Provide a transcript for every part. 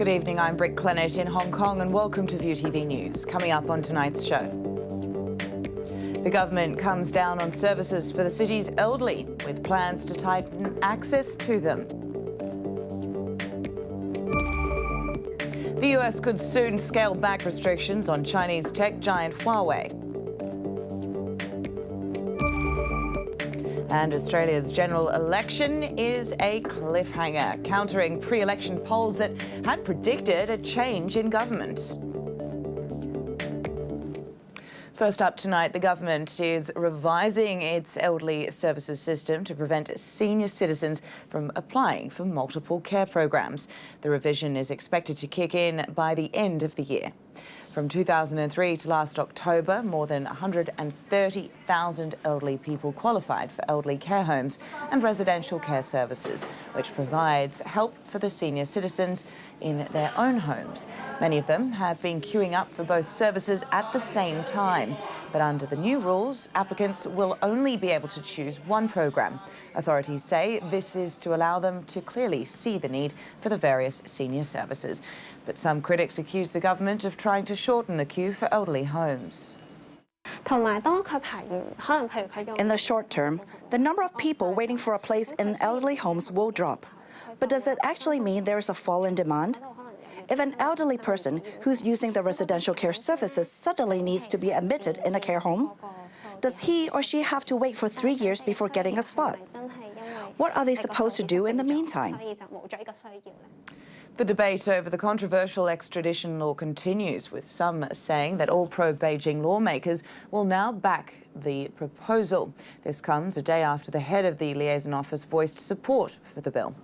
Good evening, I'm Britt Clennett in Hong Kong and welcome to View TV News. Coming up on tonight's show. The government comes down on services for the city's elderly with plans to tighten access to them. The US could soon scale back restrictions on Chinese tech giant Huawei. And Australia's general election is a cliffhanger, countering pre-election polls that had predicted a change in government. First up tonight, the government is revising its elderly services system to prevent senior citizens from applying for multiple care programs. The revision is expected to kick in by the end of the year. From 2003 to last October, more than 130,000 elderly people qualified for elderly care homes and residential care services, which provides help for the senior citizens in their own homes. Many of them have been queuing up for both services at the same time. But under the new rules, applicants will only be able to choose one program. Authorities say this is to allow them to clearly see the need for the various senior services. But some critics accuse the government of trying to shorten the queue for elderly homes. In the short term, the number of people waiting for a place in elderly homes will drop. But does it actually mean there is a fall in demand? If an elderly person who's using the residential care services suddenly needs to be admitted in a care home, does he or she have to wait for 3 years before getting a spot? What are they supposed to do in the meantime? The debate over the controversial extradition law continues, with some saying that all pro-Beijing lawmakers will now back the proposal. This comes a day after the head of the liaison office voiced support for the bill.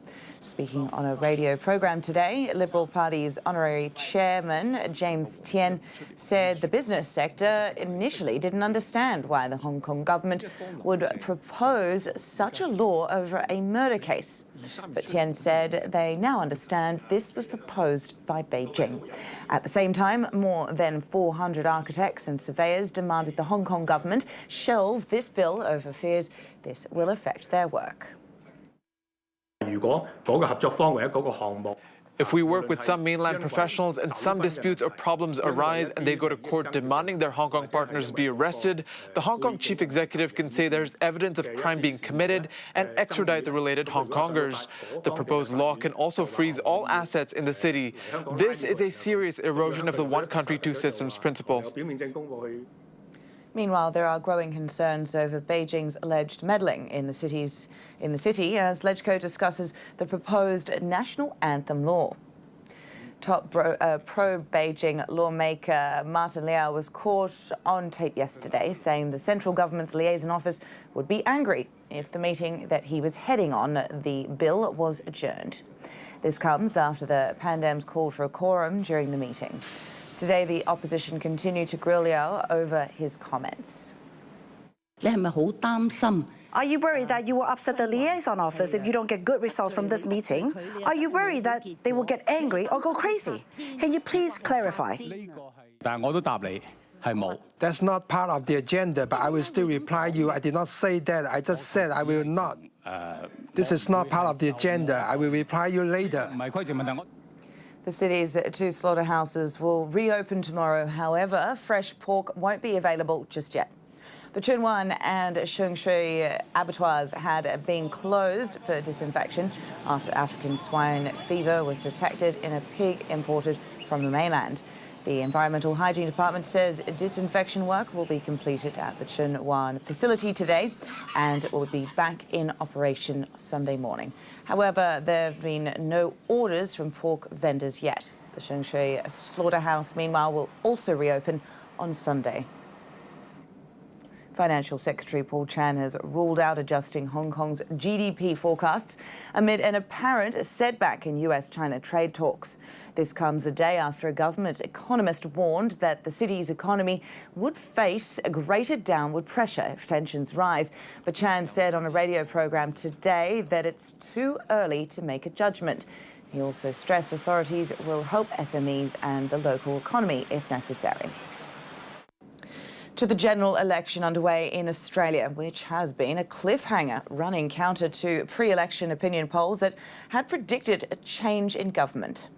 Speaking on a radio program today, Liberal Party's honorary chairman, James Tien, said the business sector initially didn't understand why the Hong Kong government would propose such a law over a murder case. But Tien said they now understand this was proposed by Beijing. At the same time, more than 400 architects and surveyors demanded the Hong Kong government shelve this bill over fears this will affect their work. If we work with some mainland professionals and some disputes or problems arise and they go to court demanding their Hong Kong partners be arrested, the Hong Kong chief executive can say there's evidence of crime being committed and extradite the related Hong Kongers. The proposed law can also freeze all assets in the city. This is a serious erosion of the one country, two systems principle. Meanwhile, there are growing concerns over Beijing's alleged meddling in the city as LegCo discusses the proposed national anthem law. Top pro-Beijing lawmaker Martin Liao was caught on tape yesterday saying the central government's liaison office would be angry if the meeting that he was heading on the bill was adjourned. This comes after the Pandem's called for a quorum during the meeting. Today, the opposition continued to grill Liao over his comments. Are you worried that you will upset the liaison office if you don't get good results from this meeting? Are you worried that they will get angry or go crazy? Can you please clarify? That's not part of the agenda, but I will still reply you. I did not say that. I just said I will not. This is not part of the agenda. I will reply you later. The city's 2 slaughterhouses will reopen tomorrow. However, fresh pork won't be available just yet. The Tsuen Wan and Shung Shui abattoirs had been closed for disinfection after African swine fever was detected in a pig imported from the mainland. The Environmental Hygiene Department says disinfection work will be completed at the Tsuen Wan facility today and will be back in operation Sunday morning. However, there have been no orders from pork vendors yet. The Shung Shui slaughterhouse, meanwhile, will also reopen on Sunday. Financial Secretary Paul Chan has ruled out adjusting Hong Kong's GDP forecasts amid an apparent setback in US-China trade talks. This comes a day after a government economist warned that the city's economy would face a greater downward pressure if tensions rise. But Chan said on a radio program today that it's too early to make a judgment. He also stressed authorities will help SMEs and the local economy if necessary. To the general election underway in Australia, which has been a cliffhanger, running counter to pre-election opinion polls that had predicted a change in government.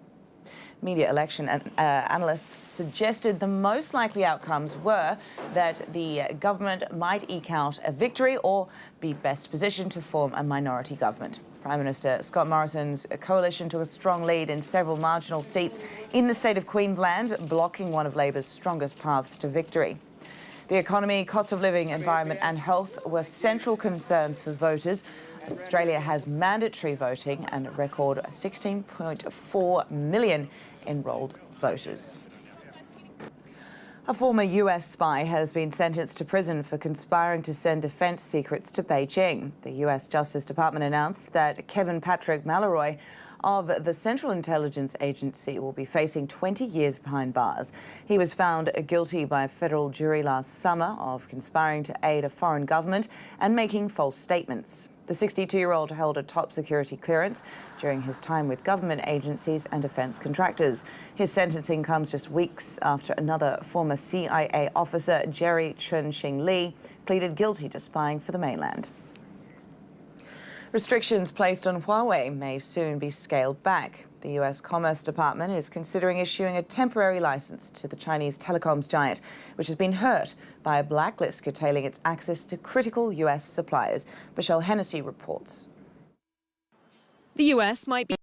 Media election analysts suggested the most likely outcomes were that the government might eke out a victory or be best positioned to form a minority government. Prime Minister Scott Morrison's coalition took a strong lead in several marginal seats in the state of Queensland, blocking one of Labor's strongest paths to victory. The economy, cost of living, environment and health were central concerns for voters. Australia has mandatory voting and a record 16.4 million enrolled voters. A former US spy has been sentenced to prison for conspiring to send defence secrets to Beijing. The US Justice Department announced that Kevin Patrick Malloy of the Central Intelligence Agency will be facing 20 years behind bars. He was found guilty by a federal jury last summer of conspiring to aid a foreign government and making false statements. The 62-year-old held a top security clearance during his time with government agencies and defence contractors. His sentencing comes just weeks after another former CIA officer, Jerry Chun-Shing Lee, pleaded guilty to spying for the mainland. Restrictions placed on Huawei may soon be scaled back. The US Commerce Department is considering issuing a temporary license to the Chinese telecoms giant, which has been hurt by a blacklist curtailing its access to critical US suppliers. Michelle Hennessy reports. The US might be